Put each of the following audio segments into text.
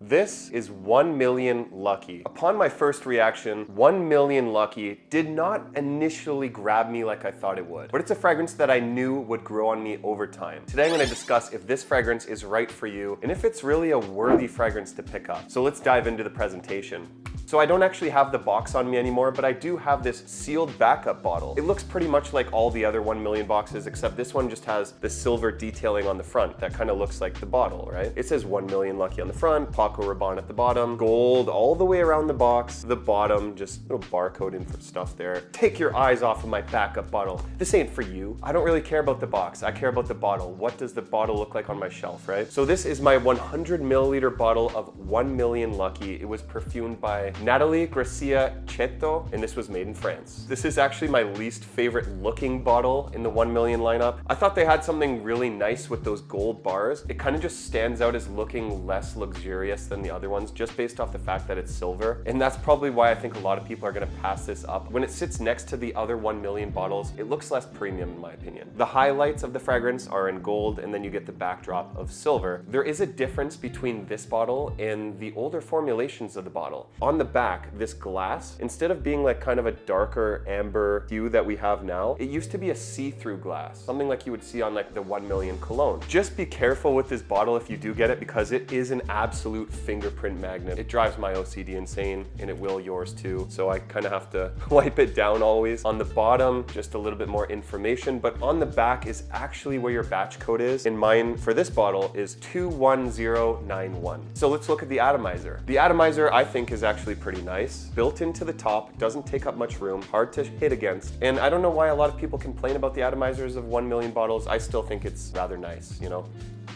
This is 1 Million Lucky. Upon my first reaction, 1 Million Lucky did not initially grab me like I thought it would, but it's a fragrance that I knew would grow on me over time. Today I'm going to discuss if this fragrance is right for you and if it's really a worthy fragrance to pick up. So let's dive into the presentation. So I don't actually have the box on me anymore, but I do have this sealed backup bottle. It looks pretty much like all the other 1 Million boxes, except this one just has the silver detailing on the front that kind of looks like the bottle, right? It says 1 Million Lucky on the front, Paco Rabanne at the bottom, gold all the way around the box, the bottom, just a little barcode in for stuff there. Take your eyes off of my backup bottle. This ain't for you. I don't really care about the box. I care about the bottle. What does the bottle look like on my shelf, right? So this is my 100 milliliter bottle of 1 Million Lucky. It was perfumed by Natalie Gracia Chetto, and this was made in France. This is actually my least favorite looking bottle in the 1 Million lineup. I thought they had something really nice with those gold bars. It kind of just stands out as looking less luxurious than the other ones, just based off the fact that it's silver. And that's probably why I think a lot of people are gonna pass this up. When it sits next to the other 1 Million bottles, it looks less premium in my opinion. The highlights of the fragrance are in gold, and then you get the backdrop of silver. There is a difference between this bottle and the older formulations of the bottle. On the back, this glass, instead of being like kind of a darker amber hue that we have now, it used to be a see-through glass, something like you would see on like the 1 Million cologne. Just be careful with this bottle if you do get it, because it is an absolute fingerprint magnet. It drives my OCD insane, and it will yours too. So I kind of have to wipe it down always. On the bottom, just a little bit more information, but on the back is actually where your batch code is. And mine for this bottle is 21091. So let's look at the atomizer. The atomizer I think is actually pretty nice. Built into the top, doesn't take up much room, hard to hit against. And I don't know why a lot of people complain about the atomizers of 1 Million bottles. I still think it's rather nice, you know?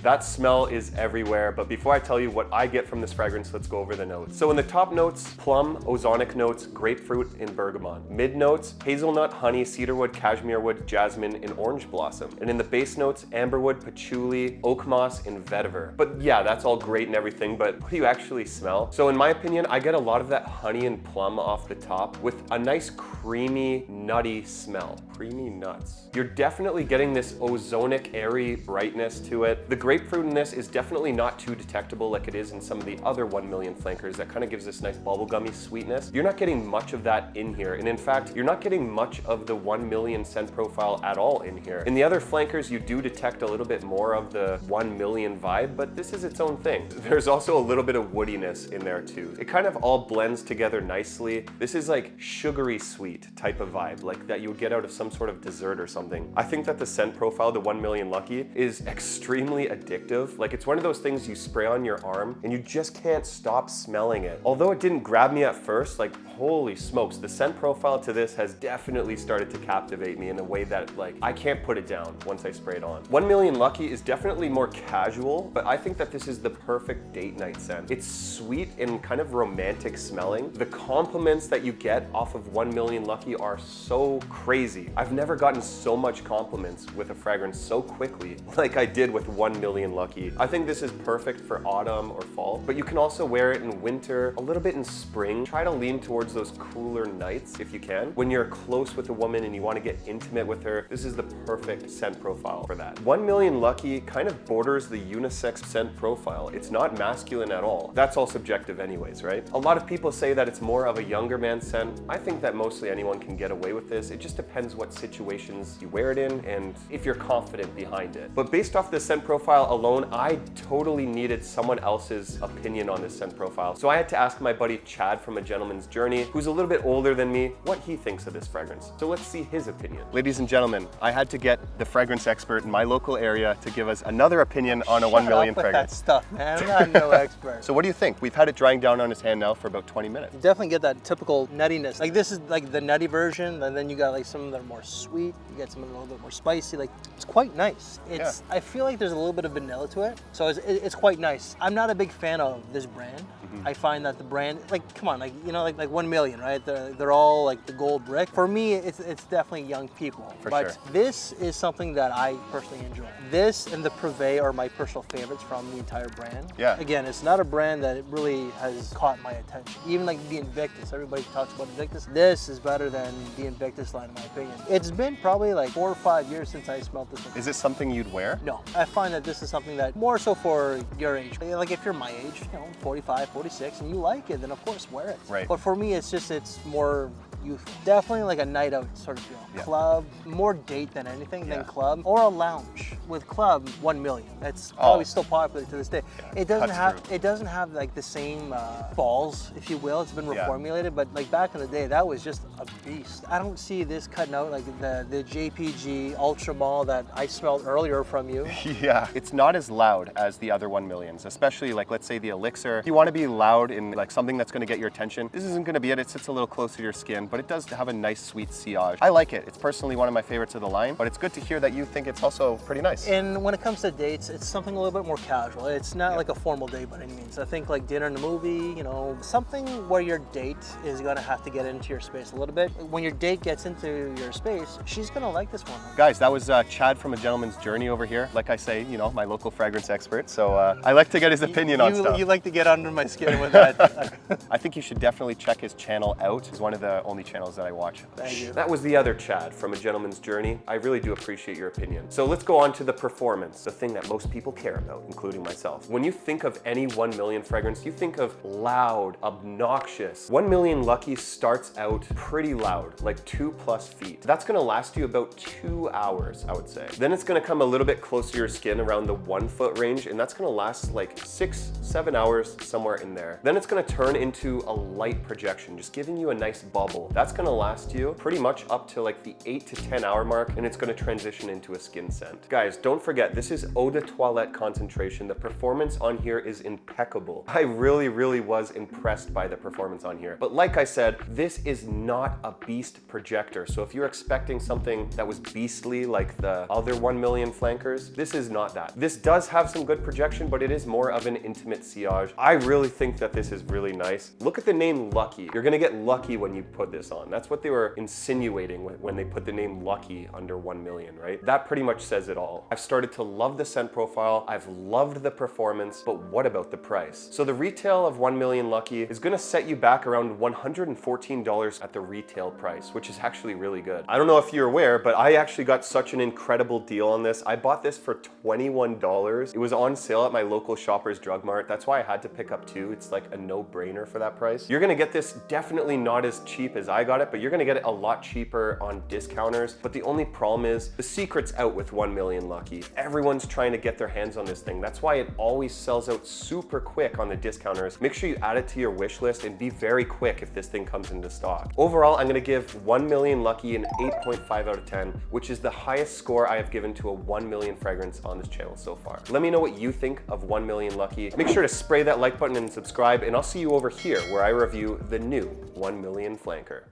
That smell is everywhere, but before I tell you what I get from this fragrance, let's go over the notes. So in the top notes, plum, ozonic notes, grapefruit, and bergamot. Mid notes, hazelnut, honey, cedarwood, cashmere wood, jasmine, and orange blossom. And in the base notes, amberwood, patchouli, oak moss, and vetiver. But yeah, that's all great and everything, but what do you actually smell? So in my opinion, I get a lot of that honey and plum off the top with a nice creamy, nutty smell. Creamy nuts. You're definitely getting this ozonic, airy brightness to it. The grapefruit in this is definitely not too detectable like it is in some of the other 1 Million flankers that kind of gives this nice bubblegummy sweetness. You're not getting much of that in here. And in fact, you're not getting much of the 1 Million scent profile at all in here. In the other flankers, you do detect a little bit more of the 1 Million vibe, but this is its own thing. There's also a little bit of woodiness in there too. It kind of all blends together nicely. This is like sugary sweet type of vibe, like that you would get out of some sort of dessert or something. I think that the scent profile, the 1 Million Lucky, is extremely addictive. Like it's one of those things you spray on your arm and you just can't stop smelling it. Although it didn't grab me at first, like holy smokes, the scent profile to this has definitely started to captivate me in a way that like I can't put it down once I spray it on. 1 Million Lucky is definitely more casual, but I think that this is the perfect date night scent. It's sweet and kind of romantic smelling. The compliments that you get off of 1 Million Lucky are so crazy. I've never gotten so much compliments with a fragrance so quickly like I did with 1 Million Lucky. I think this is perfect for autumn or fall, but you can also wear it in winter, a little bit in spring. Try to lean towards those cooler nights if you can. When you're close with a woman and you want to get intimate with her, this is the perfect scent profile for that. 1 Million Lucky kind of borders the unisex scent profile. It's not masculine at all. That's all subjective anyways, right? A lot of people say that it's more of a younger man scent. I think that mostly anyone can get away with this. It just depends what situations you wear it in and if you're confident behind it. But based off the scent profile alone, I totally needed someone else's opinion on this scent profile. So I had to ask my buddy Chad from A Gentleman's Journey, who's a little bit older than me, what he thinks of this fragrance. So let's see his opinion. Ladies and gentlemen, I had to get the fragrance expert in my local area to give us another opinion on a 1 Million fragrance. That stuff, man. I'm not no expert. So what do you think? We've had it drying down on his hand now for about 20 minutes. You definitely get that typical nuttiness. Like this is like the nutty version, and then you got like some that are more sweet. You get some that are a little bit more spicy. Like it's quite nice. It's I feel like there's a little bit of vanilla to it, so it's quite nice. I'm not a big fan of this brand. I find that the brand, like, come on, like, you know, like 1 Million, right? They're all like the gold brick. For me, it's definitely young people. But this is something that I personally enjoy. This and the Privé are my personal favorites from the entire brand. Yeah. Again, it's not a brand that really has caught my attention. Even like the Invictus, everybody talks about Invictus. This is better than the Invictus line, in my opinion. It's been probably like 4 or 5 years since I smelled this one. Is it something you'd wear? No, I find that this is something that more so for your age. Like if you're my age, 45, 46, and you like it, then of course wear it. Right. But for me, it's more youth. Definitely like a night out sort of feel. Yeah. Club, more date than anything Yeah. than club, or a lounge. With club, 1 million. That's probably still popular to this day. Yeah. It doesn't Cuts through. it doesn't have like the same balls, if you will. It's been Yeah. reformulated, but like back in the day, that was just a beast. I don't see this cutting out like the JPG Ultra Mall that I smelled earlier from you. Yeah, it's not as loud as the other 1 millions, especially like let's say the Elixir. If you want to be loud in like something that's going to get your attention, this isn't going to be it. It sits a little closer to your skin, but it does have a nice sweet sillage. I like it. It's personally one of my favorites of the line, but it's good to hear that you think it's also pretty nice. And when it comes to dates, it's something a little bit more casual. It's not like a formal date by any means. I think like dinner and a movie, something where your date is gonna have to get into your space a little bit. When your date gets into your space, she's gonna like this one. Guys, that was Chad from A Gentleman's Journey over here. Like I say, my local fragrance expert. So I like to get his opinion on stuff. You like to get under my skin with that. I think you should definitely check his channel out. It's one of the only channels that I watch. Thank you. That was the other Chad from A Gentleman's Journey. I really do appreciate your opinion. So let's go on to the performance, the thing that most people care about, including myself. When you think of any 1 million fragrance, you think of loud, obnoxious. 1 million Lucky starts out pretty loud, like 2+ feet. That's gonna last you about 2 hours, I would say. Then it's gonna come a little bit closer to your skin around the 1 foot range, and that's gonna last like 6-7 hours, somewhere in there. Then it's gonna turn into a light projection, just giving you a nice bubble. That's gonna last you pretty much up to like the 8 to 10 hour mark, and it's gonna transition into a skin scent. Guys, don't forget, this is eau de toilette concentration. The performance on here is impeccable. I really was impressed by the performance on here. But like I said, this is not a beast projector. So if you're expecting something that was beastly like the other 1 million flankers, this is not that. This does have some good projection, but it is more of an intimate sillage. I really think that this is really nice. Look at the name Lucky. You're gonna get lucky when you put this on. That's what they were insinuating when they put the name Lucky under 1 million, right? That pretty much says it all. I've started to love the scent profile. I've loved the performance, but what about the price? So the retail of 1 million Lucky is gonna set you back around $114 at the retail price, which is actually really good. I don't know if you're aware, but I actually got such an incredible deal on this. I bought this for $21. It was on sale at my local Shoppers Drug Mart. That's why I had to pick up 2. It's like a no-brainer for that price. You're gonna get this definitely not as cheap as I got it, but you're gonna get it a lot cheaper on discounters. But the only problem is the secret's out with 1 million Lucky. Everyone's trying to get their hands on this thing. That's why it always sells out super quick on the discounters. Make sure you add it to your wish list and be very quick if this thing comes into stock. Overall, I'm gonna give 1 million Lucky an 8.5 out of 10, which is the highest score I have given to a 1 million fragrance on this channel so far. Let me know what you think of 1 million Lucky. Make sure to spray that like button and subscribe, and I'll see you over here where I review the new 1 million flanker.